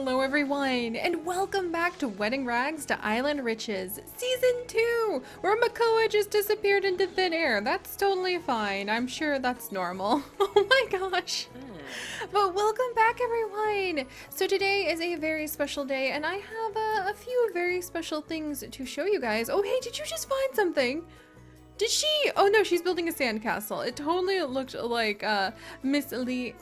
Hello everyone, and welcome back to Wedding Rags to Island Riches, Season 2, where Makoa just disappeared into thin air. That's totally fine. I'm sure that's normal. Oh my gosh. But welcome back everyone. So today is a very special day, and I have a few very special things to show you guys. Oh hey, did you just find something? Did she? Oh no, she's building a sandcastle. It totally looked like Miss Lai.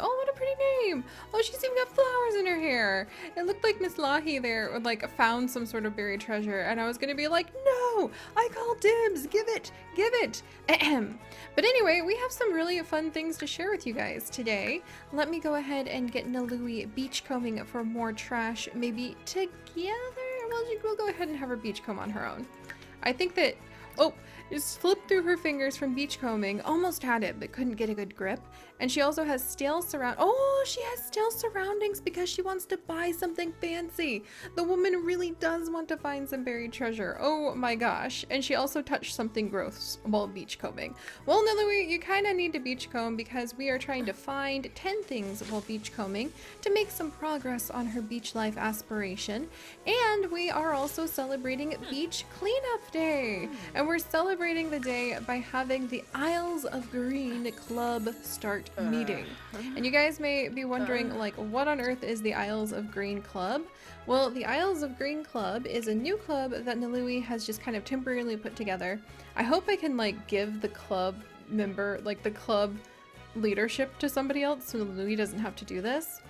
Oh, what a pretty name. Oh, she's even got flowers in her hair. It looked like Miss Lahi there would like found some sort of buried treasure, and I was gonna be like, no, I call dibs. Give it, give it. Ahem. But anyway, we have some really fun things to share with you guys today. Let me go ahead and get Nalui beachcombing for more trash, maybe together. Well, we'll go ahead and have her beachcomb on her own. I think that, oh, just flipped through her fingers from beachcombing, almost had it, but couldn't get a good grip. And she also has stale she has stale surroundings because she wants to buy something fancy. The woman really does want to find some buried treasure. Oh my gosh. And she also touched something gross while beachcombing. Well, Nalui, you kind of need to beachcomb because we are trying to find 10 things while beachcombing to make some progress on her beach life aspiration. And we are also celebrating Beach Cleanup Day. And we're celebrating the day by having the Isles of Green Club start meeting. And you guys may be wondering, like, what on earth is the Isles of Green Club? Well, the Isles of Green Club is a new club that Nalui has just kind of temporarily put together. I hope I can, like, give the club member, like, the club leadership to somebody else so Nalui doesn't have to do this.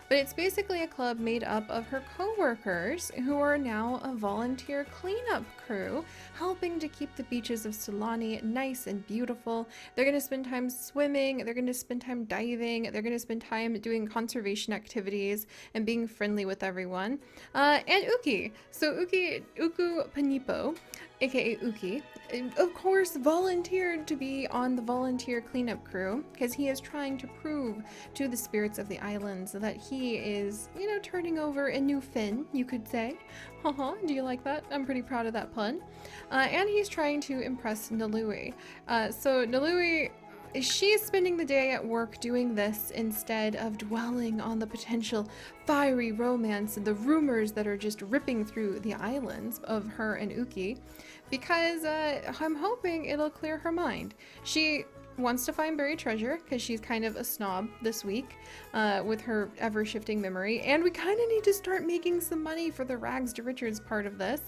But it's basically a club made up of her co-workers who are now a volunteer cleanup crew, helping to keep the beaches of Sulani nice and beautiful. They're going to spend time swimming, they're going to spend time diving, they're going to spend time doing conservation activities and being friendly with everyone. And Uki. So Uku Panipo, aka Uki, of course volunteered to be on the volunteer cleanup crew because he is trying to prove to the spirits of the islands that he is, you know, turning over a new fin, you could say. Haha, do you like that? I'm pretty proud of that pun. And he's trying to impress Nalui. So Nalui, she's spending the day at work doing this instead of dwelling on the potential fiery romance and the rumors that are just ripping through the islands of her and Uki, because I'm hoping it'll clear her mind. She wants to find buried treasure because she's kind of a snob this week with her ever-shifting memory, and we kind of need to start making some money for the Rags to Riches part of this.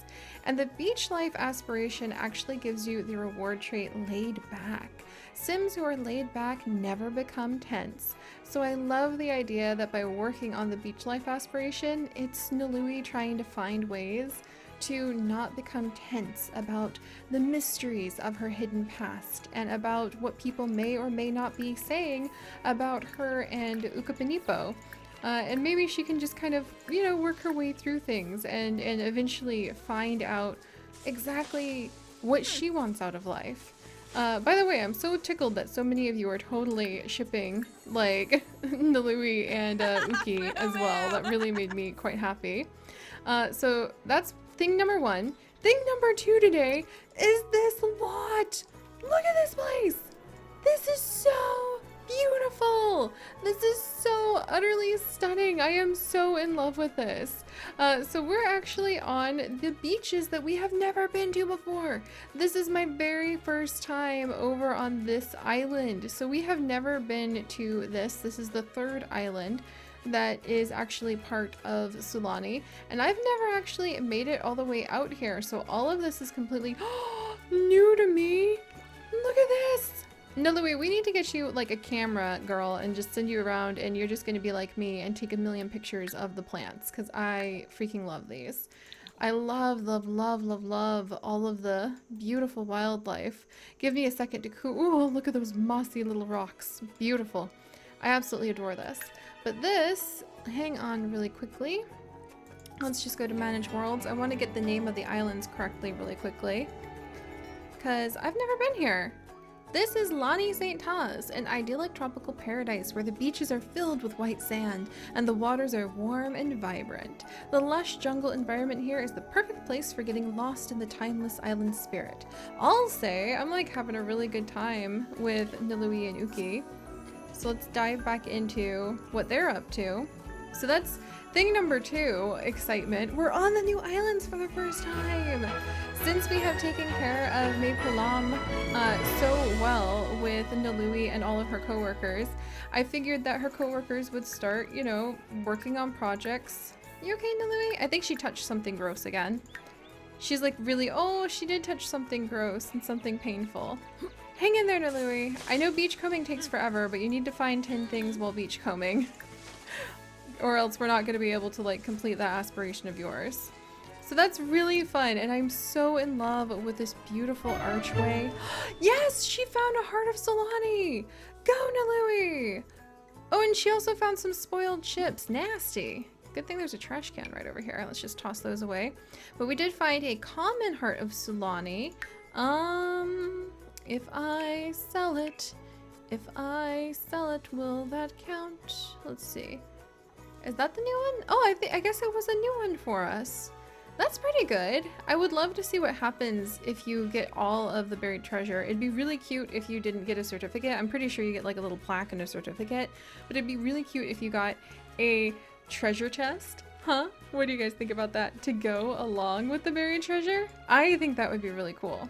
And the beach life aspiration actually gives you the reward trait laid back. Sims who are laid back never become tense. So I love the idea that by working on the beach life aspiration, it's Nalui trying to find ways to not become tense about the mysteries of her hidden past and about what people may or may not be saying about her and Ukapinipo. And maybe she can just kind of, you know, work her way through things and eventually find out exactly what she wants out of life. By the way, I'm so tickled that so many of you are totally shipping, like, Nalui and Uki as well. That really made me quite happy. So that's thing number one. Thing number two today is this lot. Look at this place. This is so beautiful. This is so utterly stunning. I am so in love with this. So we're actually on the beaches that we have never been to before. This is my very first time over on this island. So we have never been to this. This is the third island that is actually part of Sulani, and I've never actually made it all the way out here, so all of this is completely new to me. Look at this. Nalui, we need to get you like a camera girl and just send you around, and you're just going to be like me and take a million pictures of the plants because I freaking love these. I love all of the beautiful wildlife. Give me a second to cool. Ooh, look at those mossy little rocks. Beautiful. I absolutely adore this. But this, hang on really quickly. Let's just go to Manage Worlds. I want to get the name of the islands correctly really quickly, because I've never been here. This is Lani St. Taz, an idyllic tropical paradise where the beaches are filled with white sand and the waters are warm and vibrant. The lush jungle environment here is the perfect place for getting lost in the timeless island spirit. I'll say I'm like having a really good time with Nalui and Uki. So let's dive back into what they're up to. So that's thing number 2, excitement. We're on the new islands for the first time. Since we have taken care of Mae Pulam so well with Nalui and all of her coworkers, I figured that her coworkers would start, you know, working on projects. You okay, Nalui? I think she touched something gross again. She's like really, oh, she did touch something gross and something painful. Hang in there, Nalui. I know beachcombing takes forever, but you need to find 10 things while beachcombing. Or else we're not going to be able to like complete that aspiration of yours. So that's really fun, and I'm so in love with this beautiful archway. Yes, she found a heart of Sulani! Go, Nalui! Oh, and she also found some spoiled chips. Nasty. Good thing there's a trash can right over here. Let's just toss those away. But we did find a common heart of Sulani. If I sell it, will that count? Let's see. Is that the new one? Oh, I guess it was a new one for us. That's pretty good. I would love to see what happens if you get all of the buried treasure. It'd be really cute if you didn't get a certificate. I'm pretty sure you get like a little plaque and a certificate, but it'd be really cute if you got a treasure chest. Huh? What do you guys think about that? To go along with the buried treasure? I think that would be really cool.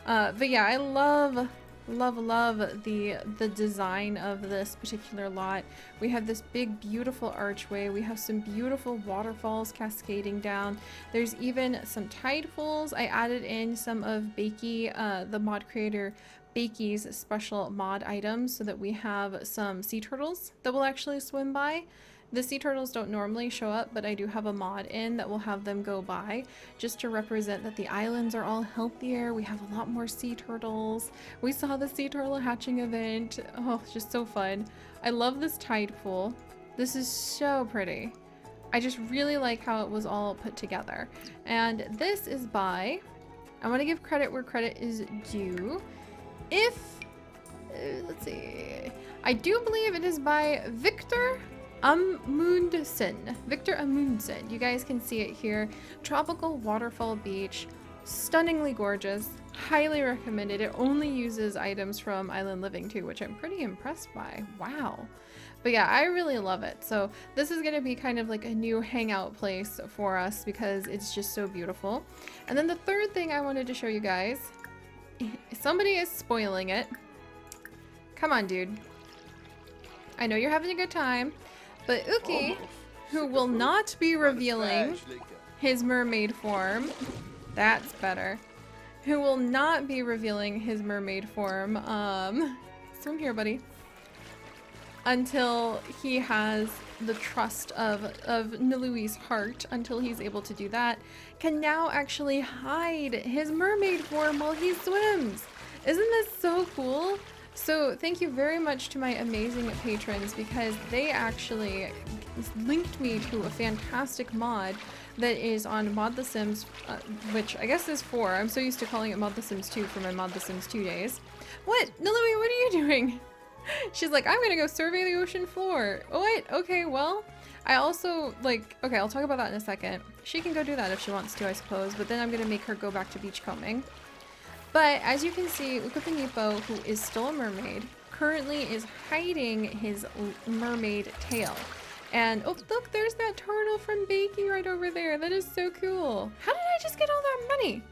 But yeah, I love the design of this particular lot. We have this big beautiful archway. We have some beautiful waterfalls cascading down. There's even some tide pools. I added in some of Bakey, the mod creator Bakey's special mod items, so that we have some sea turtles that will actually swim by. The sea turtles don't normally show up, but I do have a mod in that will have them go by, just to represent that the islands are all healthier. We have a lot more sea turtles. We saw the sea turtle hatching event. Oh, it's just so fun. I love this tide pool. This is so pretty. I just really like how it was all put together. And this is by, I want to give credit where credit is due. Let's see. I do believe it is by Victor Amundsen. Victor Amundsen. You guys can see it here. Tropical Waterfall Beach. Stunningly gorgeous. Highly recommended. It only uses items from Island Living too, which I'm pretty impressed by. Wow. But yeah, I really love it. So this is going to be kind of like a new hangout place for us because it's just so beautiful. And then the third thing I wanted to show you guys. Somebody is spoiling it. Come on, dude. I know you're having a good time. But Uki, who will not be revealing his mermaid form, that's better, who will not be revealing his mermaid form, swim here, buddy, until he has the trust of Nalui's heart, until he's able to do that, can now actually hide his mermaid form while he swims. Isn't this so cool? So thank you very much to my amazing patrons, because they actually linked me to a fantastic mod that is on Mod The Sims, which I guess is 4. I'm so used to calling it Mod The Sims 2 for my Mod The Sims 2 days. What? Nalui, what are you doing? She's like, I'm gonna go survey the ocean floor. What? Okay, well, I also, like, okay, I'll talk about that in a second. She can go do that if she wants to, I suppose, but then I'm gonna make her go back to beachcombing. But as you can see, Ukapinipo, who is still a mermaid, currently is hiding his mermaid tail. And oh, look, there's that turtle from Bakey right over there. That is so cool. How did I just get all that money?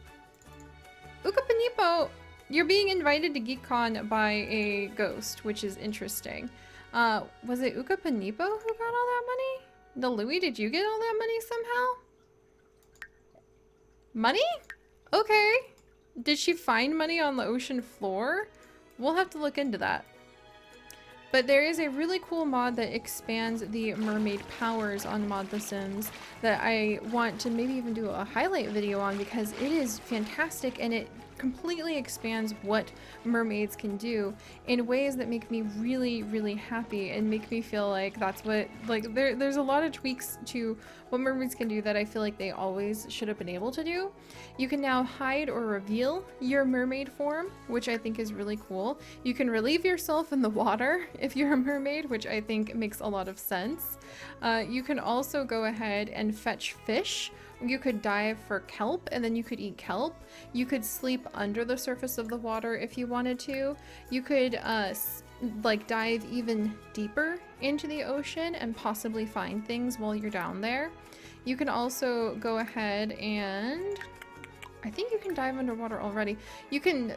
Ukapinipo, you're being invited to GeekCon by a ghost, which is interesting. Was it Ukapinipo who got all that money? Nalui, did you get all that money somehow? Money? Okay. Did she find money on the ocean floor? We'll have to look into that. But there is a really cool mod that expands the mermaid powers on Mod The Sims that I want to maybe even do a highlight video on, because it is fantastic and it completely expands what mermaids can do in ways that make me really, really happy and make me feel like that's what, like, there's a lot of tweaks to what mermaids can do that I feel like they always should have been able to do. You can now hide or reveal your mermaid form, which I think is really cool. You can relieve yourself in the water if you're a mermaid, which I think makes a lot of sense. You can also go ahead and fetch fish. You could dive for kelp and then you could eat kelp. You could sleep under the surface of the water if you wanted to. You could like dive even deeper into the ocean and possibly find things while you're down there. You can also go ahead and I think you can dive underwater already. You can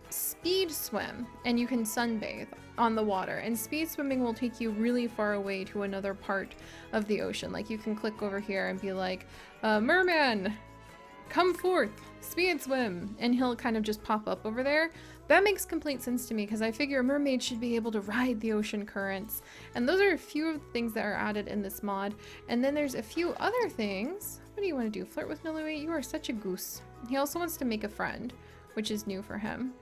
speed swim and you can sunbathe on the water, and speed swimming will take you really far away to another part of the ocean. Like you can click over here and be like, merman, come forth, speed swim, and he'll kind of just pop up over there. That makes complete sense to me because I figure mermaids should be able to ride the ocean currents. And those are a few of the things that are added in this mod. And then there's a few other things. What do you want to do? Flirt with Nilui? You are such a goose. He also wants to make a friend, which is new for him.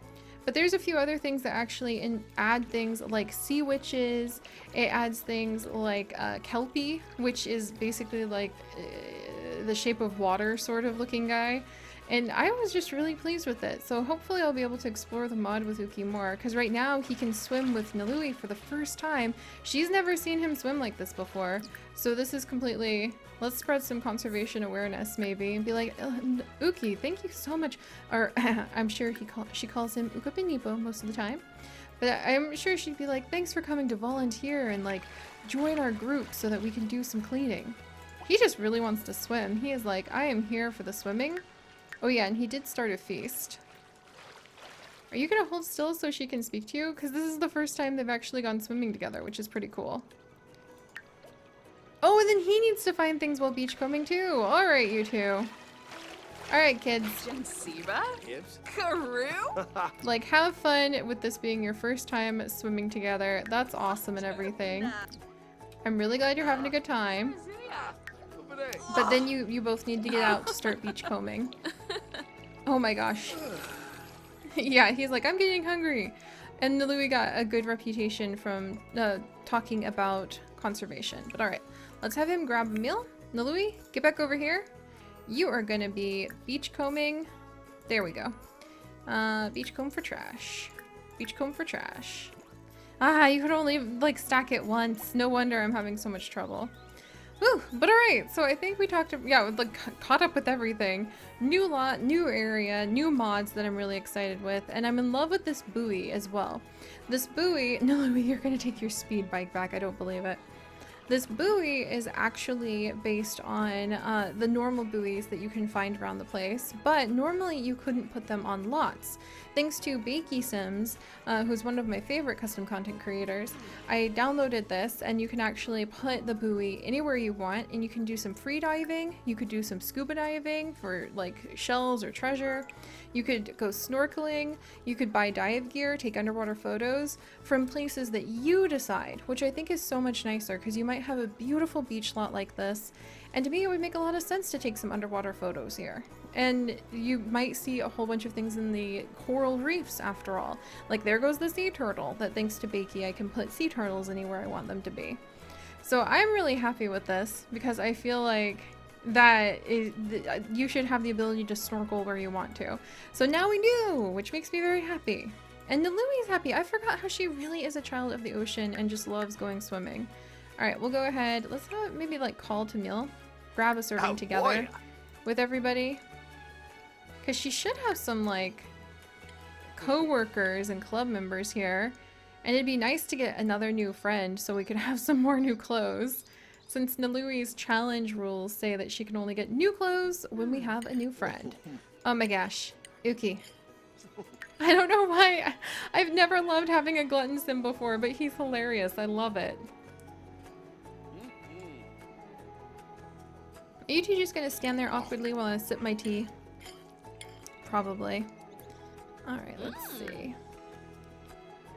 But there's a few other things that actually add things like sea witches. It adds things like kelpie, which is basically like the shape of water sort of looking guy. And I was just really pleased with it. So hopefully I'll be able to explore the mod with Uki more, because right now he can swim with Nilui for the first time. She's never seen him swim like this before. So this is completely, let's spread some conservation awareness maybe and be like, Uki, thank you so much. Or I'm sure she calls him Ukapinipo most of the time. But I'm sure she'd be like, thanks for coming to volunteer and like join our group so that we can do some cleaning. He just really wants to swim. He is like, I am here for the swimming. Oh yeah, and he did start a feast. Are you gonna hold still so she can speak to you? Because this is the first time they've actually gone swimming together, which is pretty cool. Oh, and then he needs to find things while beachcombing too. Alright, you two. Alright, kids. Jensiba? Karoo? Like, have fun with this being your first time swimming together. That's awesome and everything. I'm really glad you're having a good time. But then you both need to get out to start beachcombing. Oh my gosh. Yeah, he's like, I'm getting hungry. And Nilui got a good reputation from talking about conservation. But alright, let's have him grab a meal. Nilui, get back over here. You are gonna be beachcombing. There we go. Beachcomb for trash. Beachcomb for trash. Ah, you could only like stack it once. No wonder I'm having so much trouble. Whew, but alright, so I think we talked, yeah, like caught up with everything. New lot, new area, new mods that I'm really excited with, and I'm in love with this buoy as well. This buoy, no, Louie, you're gonna take your speed bike back, I don't believe it. This buoy is actually based on the normal buoys that you can find around the place, but normally you couldn't put them on lots. Thanks to Bakey Sims, who's one of my favorite custom content creators, I downloaded this and you can actually put the buoy anywhere you want, and you can do some free diving, you could do some scuba diving for like shells or treasure, you could go snorkeling, you could buy dive gear, take underwater photos from places that you decide, which I think is so much nicer because you might have a beautiful beach lot like this, and to me it would make a lot of sense to take some underwater photos here. And you might see a whole bunch of things in the coral reefs after all. Like there goes the sea turtle that thanks to Bakey I can put sea turtles anywhere I want them to be. So I'm really happy with this because I feel like you should have the ability to snorkel where you want to. So now we do, which makes me very happy. And Niloui's happy. I forgot how she really is a child of the ocean and just loves going swimming. Alright, we'll go ahead. Let's have maybe like call to meal. Grab a serving together with everybody. Because she should have some like co-workers and club members here. And it'd be nice to get another new friend so we could have some more new clothes. Since Niloui's challenge rules say that she can only get new clothes when we have a new friend. Oh my gosh. Uki. I don't know why. I've never loved having a glutton sim before, but he's hilarious. I love it. Are you two just gonna stand there awkwardly while I sip my tea? Probably. Alright, let's see.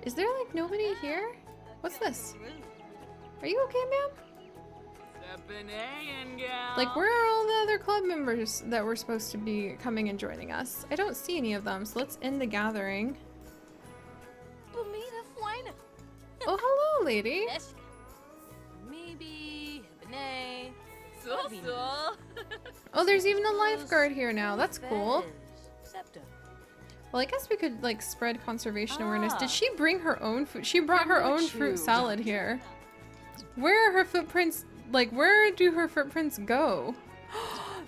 Is there like nobody here? What's this? Are you okay, ma'am? Like, where are all the other club members that were supposed to be coming and joining us? I don't see any of them, so let's end the gathering. Oh, hello, lady. Oh, there's even a lifeguard here now. That's cool. Well, I guess we could, like, spread conservation awareness. Did she bring her own food? She brought her own fruit salad here. Where are her footprints? Like, where do her footprints go?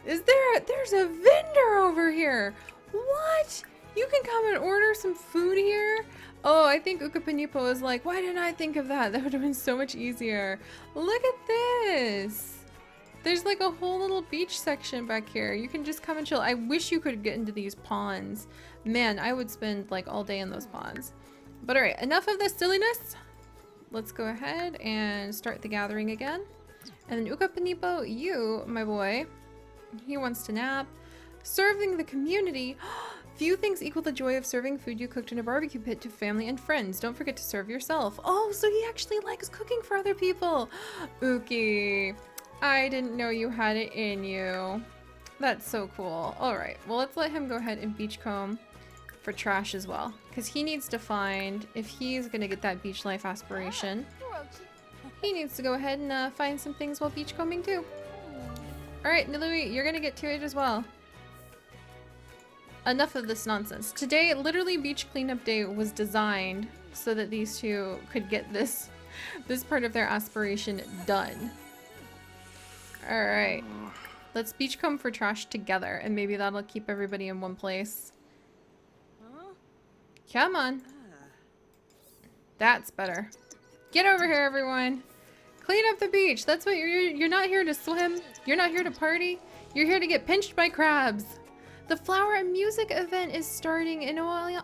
There's a vendor over here. What? You can come and order some food here? Oh, I think Ukapanipo is like, why didn't I think of that? That would have been so much easier. Look at this. There's like a whole little beach section back here. You can just come and chill. I wish you could get into these ponds. Man, I would spend like all day in those ponds. But all right, enough of this silliness. Let's go ahead and start the gathering again. And then Ukapanipo, you, my boy, he wants to nap. Serving the community. Few things equal the joy of serving food you cooked in a barbecue pit to family and friends. Don't forget to serve yourself. Oh, so he actually likes cooking for other people. Uki, I didn't know you had it in you. That's so cool. All right, well, let's let him go ahead and beachcomb for trash as well. Because he needs to find, if he's going to get that beach life aspiration, he needs to go ahead and find some things while beachcombing too. All right, Nilui, you're going to get to it as well. Enough of this nonsense. Today, literally Beach Cleanup Day was designed so that these two could get this part of their aspiration done. Alright. Let's beachcomb for trash together, and maybe that'll keep everybody in one place. Come on. That's better. Get over here, everyone. Clean up the beach. That's what you're not here to swim. You're not here to party. You're here to get pinched by crabs. The flower and music event is starting in Ohanali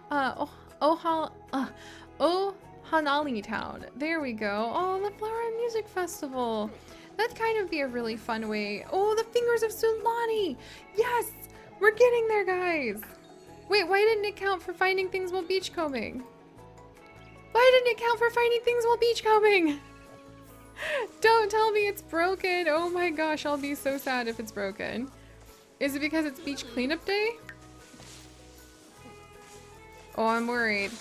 Town. There we go. Oh, the flower and music festival. That'd kind of be a really fun way. Oh, the fingers of Sulani. Yes, we're getting there, guys. Wait, why didn't it count for finding things while beachcombing? Why didn't it count for finding things while beachcombing? Don't tell me it's broken. Oh my gosh, I'll be so sad if it's broken. Is it because it's beach cleanup day? Oh, I'm worried.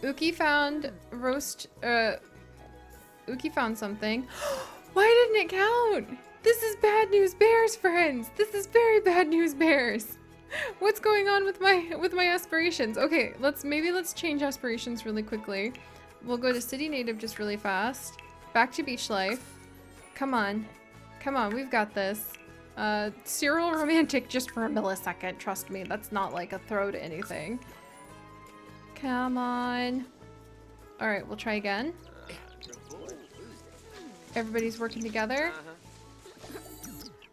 Uki found Uki found something. Why didn't it count? This is bad news bears, friends. This is very bad news bears. What's going on with my aspirations? Okay, let's change aspirations really quickly. We'll go to City Native just really fast. Back to beach life. Come on. Come on, we've got this. Serial romantic just for a millisecond. Trust me, that's not like a throw to anything. Come on. Alright, we'll try again. Everybody's working together.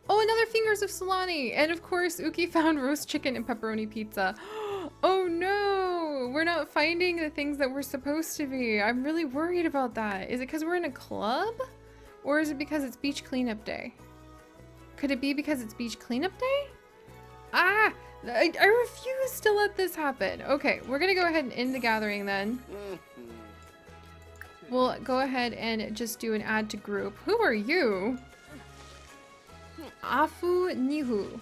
Oh, another Fingers of Sulani! And of course, Uki found roast chicken and pepperoni pizza. Oh no! We're not finding the things that we're supposed to be. I'm really worried about that. Is it because we're in a club? Or is it because it's beach cleanup day? Could it be because it's beach cleanup day? Ah! I refuse to let this happen. Okay, we're gonna go ahead and end the gathering then. We'll go ahead and just do an add to group. Who are you? Afu Nihu.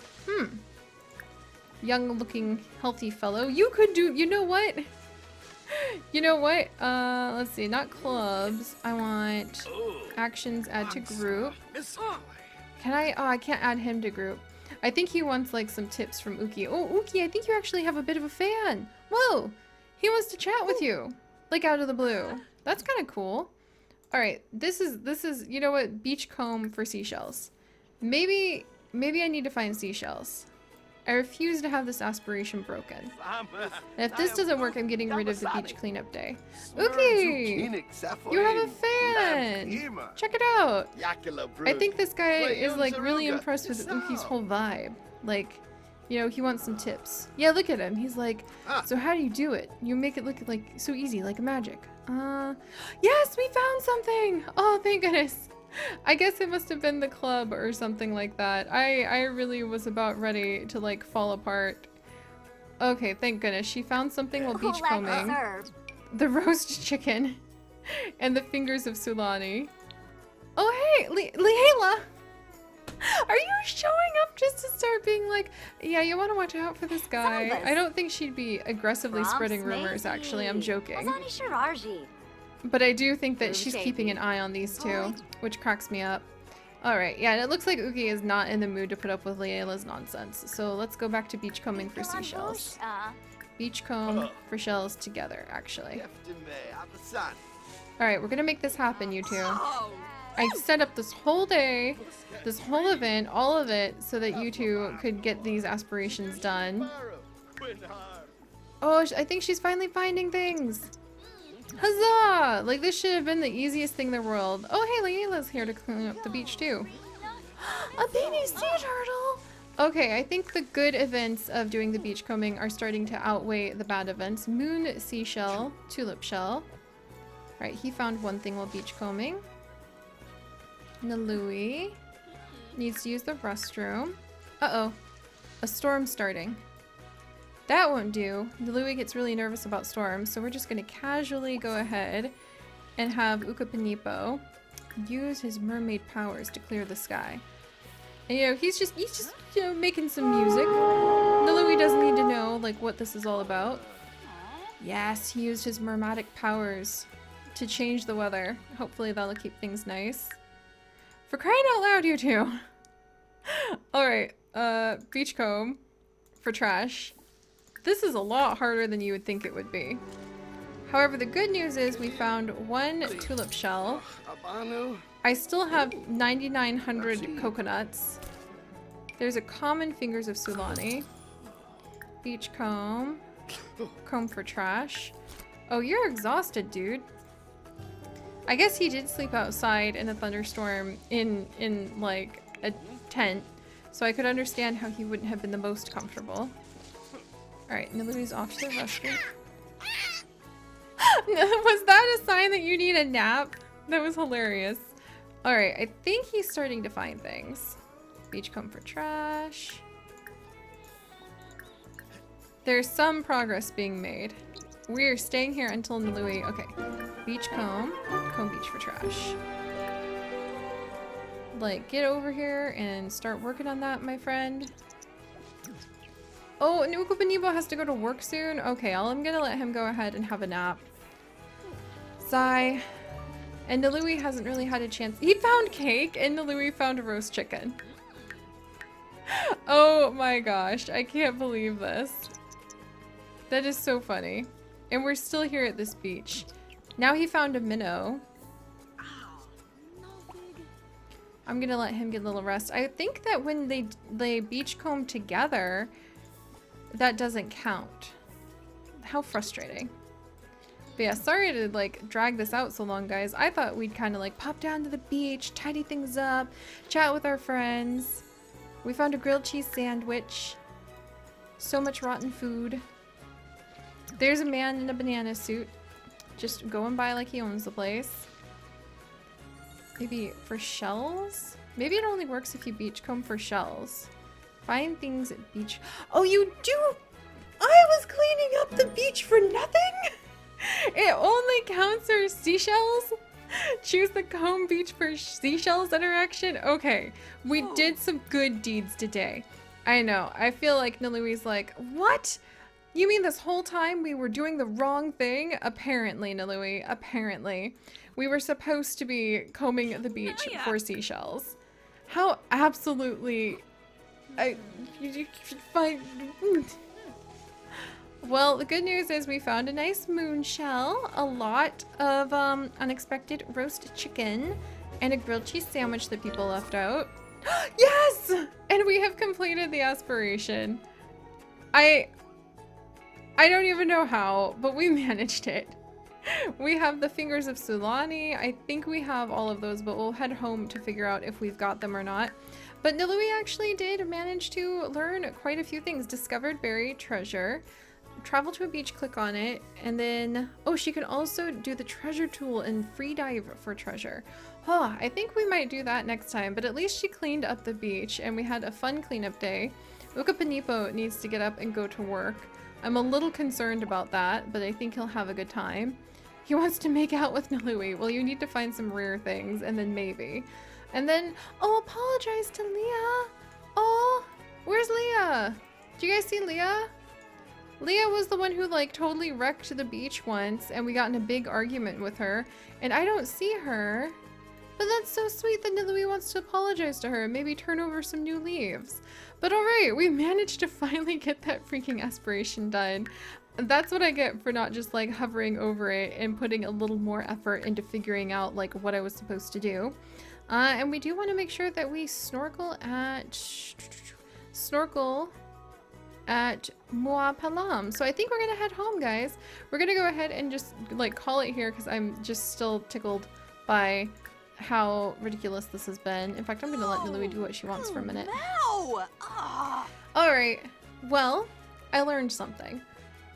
Young looking healthy fellow. You could do, you know what? You know what? Let's see, not clubs. I want actions add to group. Can I? Oh, I can't add him to group. I think he wants like some tips from Uki. Oh, Uki, I think you actually have a bit of a fan. Whoa, he wants to chat with you, like out of the blue. That's kind of cool. All right, this is you know what? Beachcomb for seashells. Maybe I need to find seashells. I refuse to have this aspiration broken. And if this doesn't work, I'm getting rid of the beach cleanup day. Uki! You have a fan! Check it out! I think this guy is like really impressed with Uki's whole vibe. Like, you know, he wants some tips. Yeah, look at him. He's like, so how do you do it? You make it look like so easy, like magic. Yes, we found something! Oh, thank goodness. I guess it must have been the club or something like that. I really was about ready to like fall apart. Okay, thank goodness. She found something while beachcombing. The roast chicken and the fingers of Sulani. Oh hey, Leela! Are you showing up just to start being like, yeah, you want to watch out for this guy? I don't think she'd be aggressively spreading rumors, actually. I'm joking. But I do think that she's keeping an eye on these two, which cracks me up. Alright, yeah, and it looks like Uki is not in the mood to put up with Leila's nonsense. So let's go back to beachcombing for seashells. Beachcomb for shells together, actually. Alright, we're gonna make this happen, you two. I set up this whole day, this whole event, all of it, so that you two could get these aspirations done. Oh, I think she's finally finding things. Huzzah! Like, this should have been the easiest thing in the world. Oh, hey, Layla's here to clean up the beach, too. A baby sea turtle! Okay, I think the good events of doing the beachcombing are starting to outweigh the bad events. Moon seashell, tulip shell. Alright, he found one thing while beachcombing. Nalui needs to use the restroom. Uh-oh. A storm's starting. That won't do. Nalui gets really nervous about storms, so we're just gonna casually go ahead and have Ukapinipo use his mermaid powers to clear the sky. And you know, he's just you know, making some music. Nalui doesn't need to know like what this is all about. Yes, he used his mermaic powers to change the weather. Hopefully that'll keep things nice. For crying out loud, you two. Alright, beachcomb for trash. This is a lot harder than you would think it would be. However, the good news is we found one tulip shell. I still have 9,900 coconuts. There's a common fingers of Sulani. Beach comb. Comb for trash. Oh, you're exhausted, dude. I guess he did sleep outside in a thunderstorm in like a tent, so I could understand how he wouldn't have been the most comfortable. Alright, Nalui's off to the restroom. Was that a sign that you need a nap? That was hilarious. Alright, I think he's starting to find things. Beachcomb for trash. There's some progress being made. We're staying here until Nalui. Okay. Beachcomb. Comb beach for trash. Like, get over here and start working on that, my friend. Oh, Ukapinipo has to go to work soon? Okay, I'm gonna let him go ahead and have a nap. Sigh. And Nalui hasn't really had a chance. He found cake and Nalui found a roast chicken. Oh my gosh, I can't believe this. That is so funny. And we're still here at this beach. Now he found a minnow. I'm gonna let him get a little rest. I think that when they beachcomb together, that doesn't count. How frustrating. But yeah, sorry to like drag this out so long, guys. I thought we'd kind of like pop down to the beach, tidy things up, chat with our friends. We found a grilled cheese sandwich. So much rotten food. There's a man in a banana suit, just going by like he owns the place. Maybe for shells? Maybe it only works if you beachcomb for shells. Find things at beach. Oh, you do? I was cleaning up the beach for nothing? It only counts for seashells? Choose the comb beach for seashells interaction? Okay, we did some good deeds today. I know, I feel like Nalui's like, what? You mean this whole time we were doing the wrong thing? Apparently, Nalui, apparently. We were supposed to be combing the beach for seashells. How absolutely... you find... Well, the good news is we found a nice moon shell, a lot of unexpected roast chicken, and a grilled cheese sandwich that people left out. Yes! And we have completed the aspiration. I don't even know how, but we managed it. We have the fingers of Sulani. I think we have all of those, but we'll head home to figure out if we've got them or not. But Nalui actually did manage to learn quite a few things. Discovered buried treasure. Travel to a beach, click on it, and then... Oh, she could also do the treasure tool and free dive for treasure. Oh, I think we might do that next time, but at least she cleaned up the beach, and we had a fun cleanup day. Ukapinipo needs to get up and go to work. I'm a little concerned about that, but I think he'll have a good time. He wants to make out with Nalui. Well, you need to find some rare things, and then maybe. And then, oh, apologize to Leah. Oh, where's Leah? Do you guys see Leah? Leah was the one who like totally wrecked the beach once, and we got in a big argument with her, and I don't see her. But that's so sweet that Nalui wants to apologize to her and maybe turn over some new leaves. But alright, we managed to finally get that freaking aspiration done. That's what I get for not just like hovering over it and putting a little more effort into figuring out like what I was supposed to do. And we do want to make sure that we snorkel at Mua Palam. So I think we're gonna head home, guys. We're gonna go ahead and just like call it here because I'm just still tickled by how ridiculous this has been. In fact, I'm gonna let Nilui do what she wants for a minute. No! Ah. All right. Well, I learned something.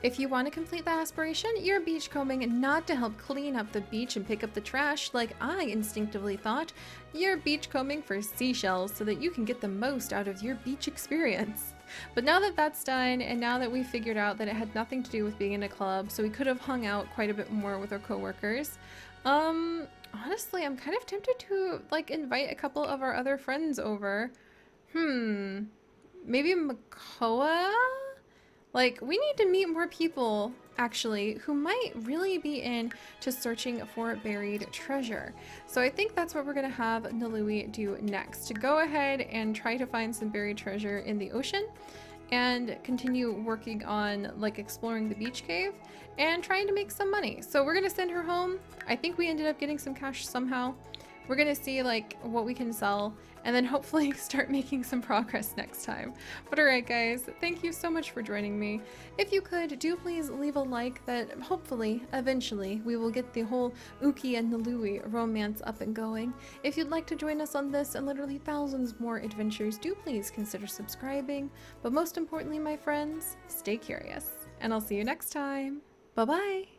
If you want to complete the aspiration, you're beachcombing not to help clean up the beach and pick up the trash like I instinctively thought. You're beachcombing for seashells so that you can get the most out of your beach experience. But now that that's done, and now that we figured out that it had nothing to do with being in a club, so we could have hung out quite a bit more with our coworkers, honestly, I'm kind of tempted to like invite a couple of our other friends over. Maybe Makoa? Like, we need to meet more people, actually, who might really be into searching for buried treasure. So I think that's what we're going to have Nilui do next. To go ahead and try to find some buried treasure in the ocean and continue working on, like, exploring the beach cave and trying to make some money. So we're going to send her home. I think we ended up getting some cash somehow. We're gonna see like what we can sell and then hopefully start making some progress next time. But alright guys, thank you so much for joining me. If you could, do please leave a like that hopefully, eventually, we will get the whole Uki and Nilui romance up and going. If you'd like to join us on this and literally thousands more adventures, do please consider subscribing. But most importantly, my friends, stay curious. And I'll see you next time. Bye-bye!